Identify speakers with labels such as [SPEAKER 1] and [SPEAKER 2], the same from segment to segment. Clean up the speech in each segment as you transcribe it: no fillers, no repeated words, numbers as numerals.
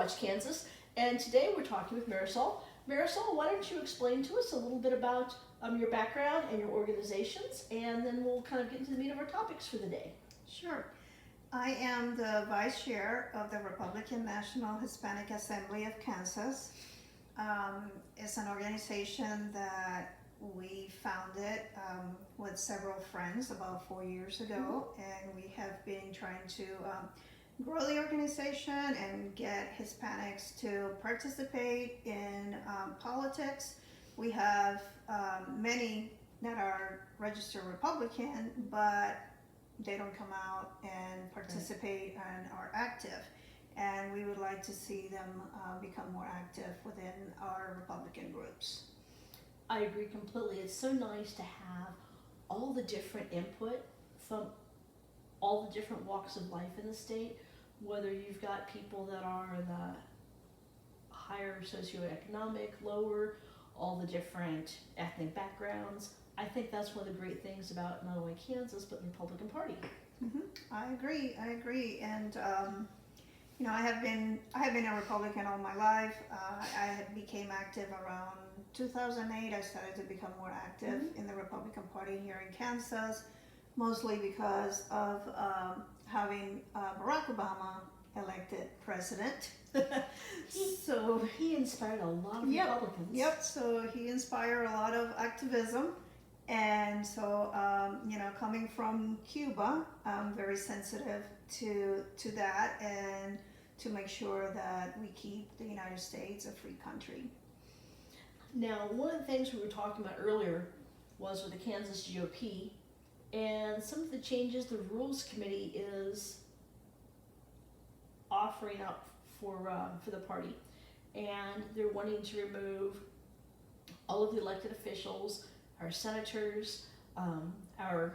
[SPEAKER 1] Watch Kansas, and today we're talking with Marisel. Marisel, why don't you explain to us a little bit about your background and your organizations, and then we'll kind of get into the meat of our topics for the day.
[SPEAKER 2] Sure. I am the Vice Chair of the Republican National Hispanic Assembly of Kansas. It's an organization that we founded with several friends about 4 years ago, and we have been trying to grow the organization and get Hispanics to participate in politics. We have many that are registered Republican, but they don't come out and participate and are active. And we would like to see them become more active within our Republican groups.
[SPEAKER 1] I agree completely. It's so nice to have all the different input from all the different walks of life in the state, whether you've got people that are in the higher socioeconomic, lower, all the different ethnic backgrounds. I think that's one of the great things about not only Kansas, but the Republican Party.
[SPEAKER 2] I agree, and I have been a Republican all my life. I became active around 2008. I started to become more active in the Republican Party here in Kansas, mostly because of having Barack Obama elected president.
[SPEAKER 1] So he inspired a lot of Republicans.
[SPEAKER 2] Yep, so he inspired a lot of activism. And so, coming from Cuba, I'm very sensitive to that and to make sure that we keep the United States a free country.
[SPEAKER 1] Now, one of the things we were talking about earlier was with the Kansas GOP and some of the changes the Rules Committee is offering up for the party. And they're wanting to remove all of the elected officials, our senators,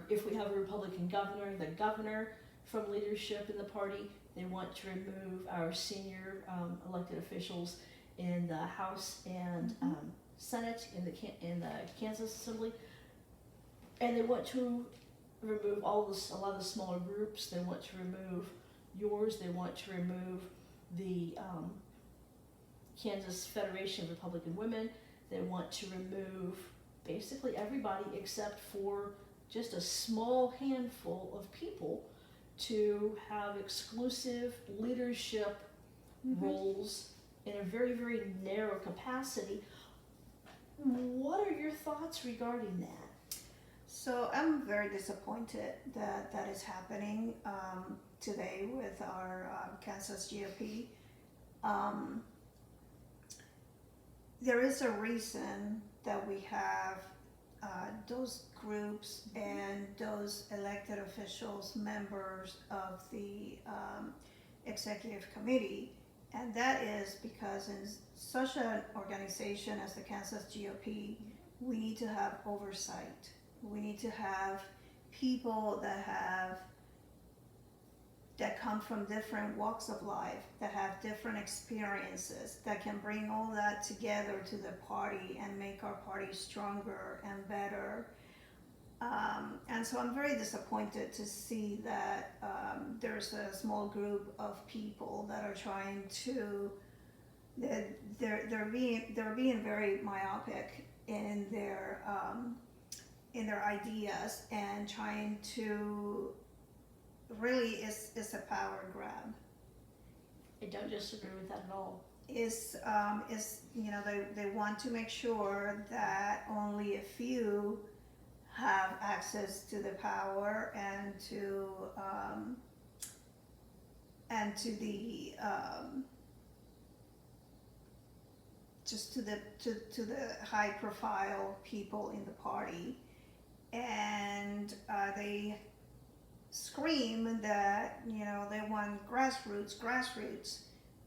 [SPEAKER 1] if we have a Republican governor, the governor from leadership in the party. They want to remove our senior elected officials in the House and Senate in the Kansas Assembly, and they want to remove a lot of the smaller groups. They want to remove yours. They want to remove the Kansas Federation of Republican Women. They want to remove basically everybody except for just a small handful of people to have exclusive leadership roles in a very, very narrow capacity. What are your thoughts regarding that?
[SPEAKER 2] So I'm very disappointed that that is happening today with our Kansas GOP. There is a reason that we have those groups and those elected officials members of the executive committee, and that is because in such an organization as the Kansas GOP, we need to have oversight. We need to have people that come from different walks of life, that have different experiences, that can bring all that together to the party and make our party stronger and better. And so I'm very disappointed to see that there's a small group of people that are trying to, they're being very myopic in their ideas and trying to, really it's a power grab.
[SPEAKER 1] I don't disagree with that at all.
[SPEAKER 2] They want to make sure that only a few have access to the power and to the just to the high profile people in the party, and they scream that they want grassroots,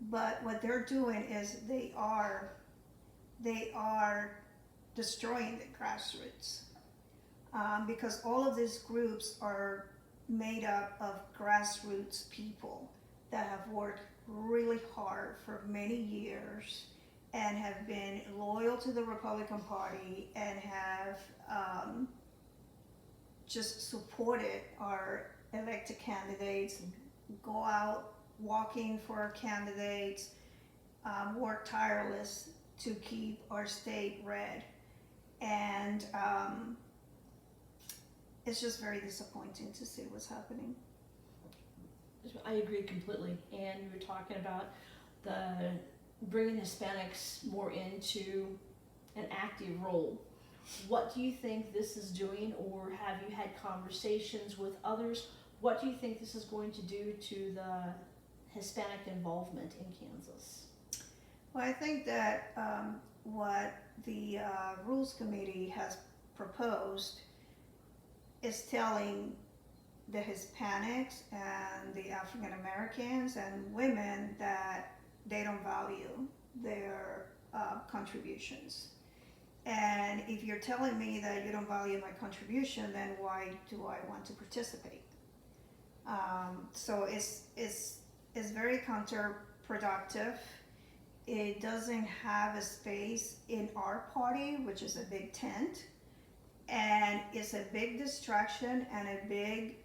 [SPEAKER 2] but what they're doing is they are destroying the grassroots, because all of these groups are made up of grassroots people that have worked really hard for many years and have been loyal to the Republican Party and have just supported our elected candidates, go out walking for our candidates, work tireless to keep our state red. And it's just very disappointing to see what's happening.
[SPEAKER 1] I agree completely. And you were talking about the bringing Hispanics more into an active role. What do you think this is doing, or have you had conversations with others? What do you think this is going to do to the Hispanic involvement in Kansas?
[SPEAKER 2] Well, I think that what the Rules Committee has proposed is telling the Hispanics and the African Americans and women that they don't value their contributions. And if you're telling me that you don't value my contribution, then why do I want to participate? So it's very counterproductive. It doesn't have a space in our party, which is a big tent, and it's a big distraction and a big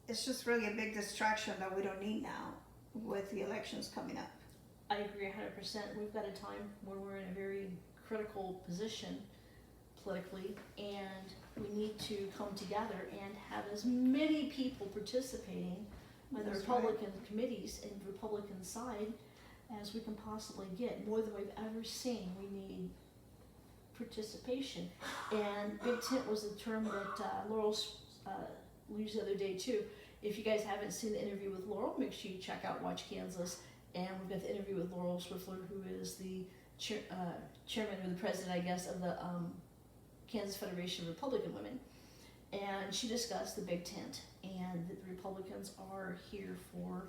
[SPEAKER 2] it's just really a big distraction that we don't need now with the elections coming up.
[SPEAKER 1] I agree 100%. We've got a time where we're in a very critical position politically, and we need to come together and have as many people participating on the
[SPEAKER 2] That's
[SPEAKER 1] Republican committees and Republican side as we can possibly get. More than we've ever seen, we need participation. And big tent was the term that Laurel used the other day too. If you guys haven't seen the interview with Laurel, make sure you check out Watch Kansas. And we've got the interview with Laurel Swiftler, who is the chairman or the president, I guess, of the Kansas Federation of Republican Women. And she discussed the big tent and that the Republicans are here for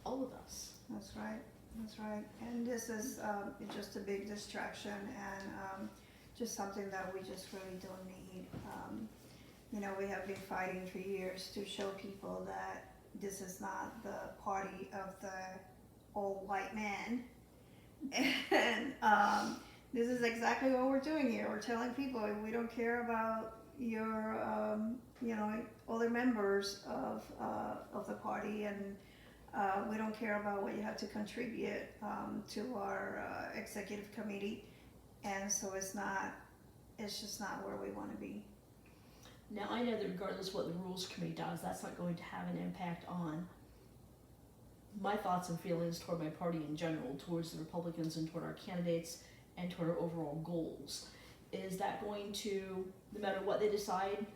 [SPEAKER 1] all of us.
[SPEAKER 2] That's right. That's right. And this is just a big distraction and just something that we just really don't need. You know, we have been fighting for years to show people that this is not the party of the old white man. And this is exactly what we're doing here. We're telling people we don't care about your, you know, other members of the party, and we don't care about what you have to contribute to our executive committee. And so it's just not where we want to be.
[SPEAKER 1] Now, I know that regardless of what the Rules Committee does, that's not going to have an impact on my thoughts and feelings toward my party in general, towards the Republicans and toward our candidates and toward our overall goals. Is that going to, no matter what they decide,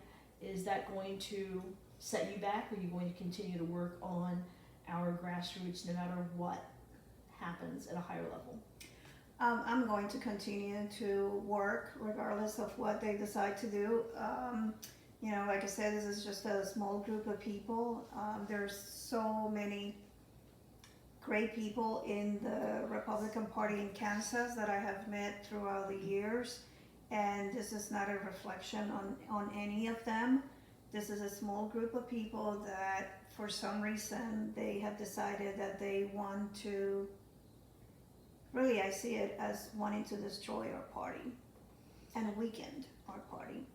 [SPEAKER 1] is that going to set you back, or are you going to continue to work on our grassroots no matter what happens at a higher level?
[SPEAKER 2] I'm going to continue to work regardless of what they decide to do. You know, like I said, this is just a small group of people. There's so many great people in the Republican Party in Kansas that I have met throughout the years, and this is not a reflection on any of them. This is a small group of people that for some reason they have decided that they want to, really I see it as wanting to destroy our party and weaken our party.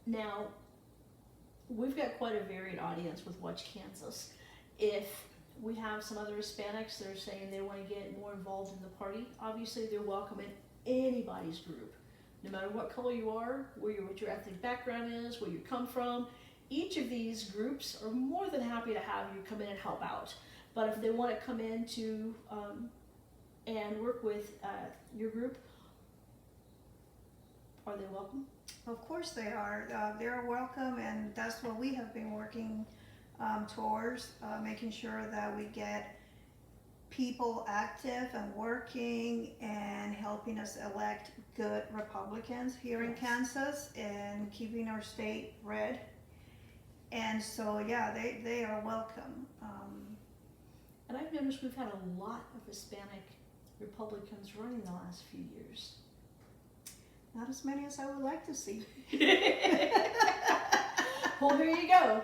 [SPEAKER 1] Now, we've got quite a varied audience with Watch Kansas. If we have some other Hispanics that are saying they want to get more involved in the party, obviously they're welcome in anybody's group. No matter what color you are, what your ethnic background is, where you come from, each of these groups are more than happy to have you come in and help out. But if they want to come in to and work with your group, are they welcome?
[SPEAKER 2] Of course they are. They're welcome, and that's what we have been working towards, making sure that we get people active and working and helping us elect good Republicans here in Kansas and keeping our state red. And so, yeah, they are welcome.
[SPEAKER 1] And I've noticed we've had a lot of Hispanic Republicans running the last few years.
[SPEAKER 2] Not as many as I would like to see.
[SPEAKER 1] Well, here you go.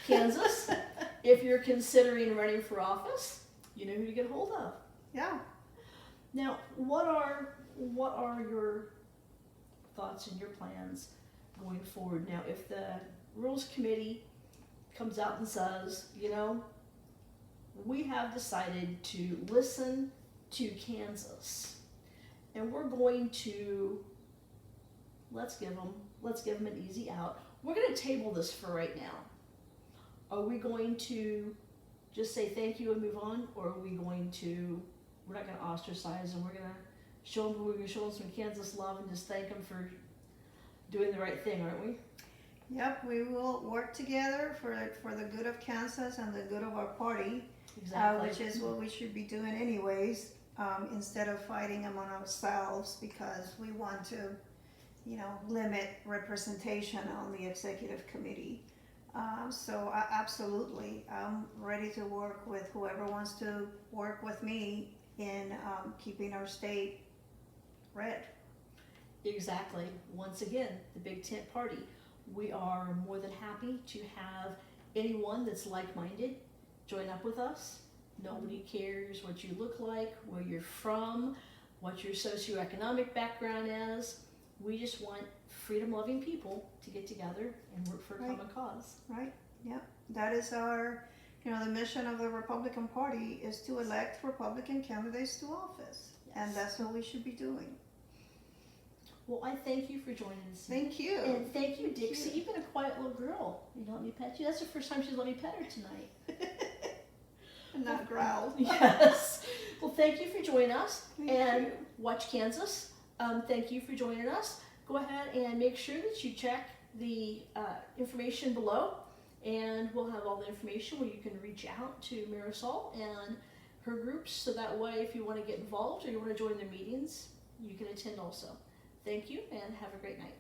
[SPEAKER 1] Kansas, if you're considering running for office, you know who to get hold of.
[SPEAKER 2] Yeah.
[SPEAKER 1] Now, what are your thoughts and your plans going forward? Now, if the Rules Committee comes out and says, you know, we have decided to listen to Kansas, and we're going to, let's give them an easy out. We're going to table this for right now. Are we going to just say thank you and move on, or are we going to, we're not going to ostracize them, we're going to show them, we're going to show them some Kansas love and just thank them for doing the right thing, aren't we?
[SPEAKER 2] Yep, we will work together for the good of Kansas and the good of our party,
[SPEAKER 1] Exactly.
[SPEAKER 2] which is what we should be doing anyways, instead of fighting among ourselves because we want to, limit representation on the executive committee. So absolutely, I'm ready to work with whoever wants to work with me in keeping our state red.
[SPEAKER 1] Exactly. Once again, the Big Tent Party. We are more than happy to have anyone that's like-minded join up with us. Nobody cares what you look like, where you're from, what your socioeconomic background is. We just want freedom-loving people to get together and work for a common cause.
[SPEAKER 2] Right, yep. That is our, the mission of the Republican Party is to elect Republican candidates to office.
[SPEAKER 1] Yes.
[SPEAKER 2] And that's what we should be doing.
[SPEAKER 1] Well, I thank you for joining us.
[SPEAKER 2] Thank you.
[SPEAKER 1] And thank you, Dixie.
[SPEAKER 2] you.
[SPEAKER 1] You've been a quiet little girl. You let me pet you. That's the first time she's let me pet her tonight.
[SPEAKER 2] And not growl.
[SPEAKER 1] Yes. Well, thank you for joining us.
[SPEAKER 2] Thank
[SPEAKER 1] and
[SPEAKER 2] you.
[SPEAKER 1] Watch Kansas. Thank you for joining us. Go ahead and make sure that you check the information below, and we'll have all the information where you can reach out to Marisol and her groups, so that way if you want to get involved or you want to join their meetings, you can attend also. Thank you and have a great night.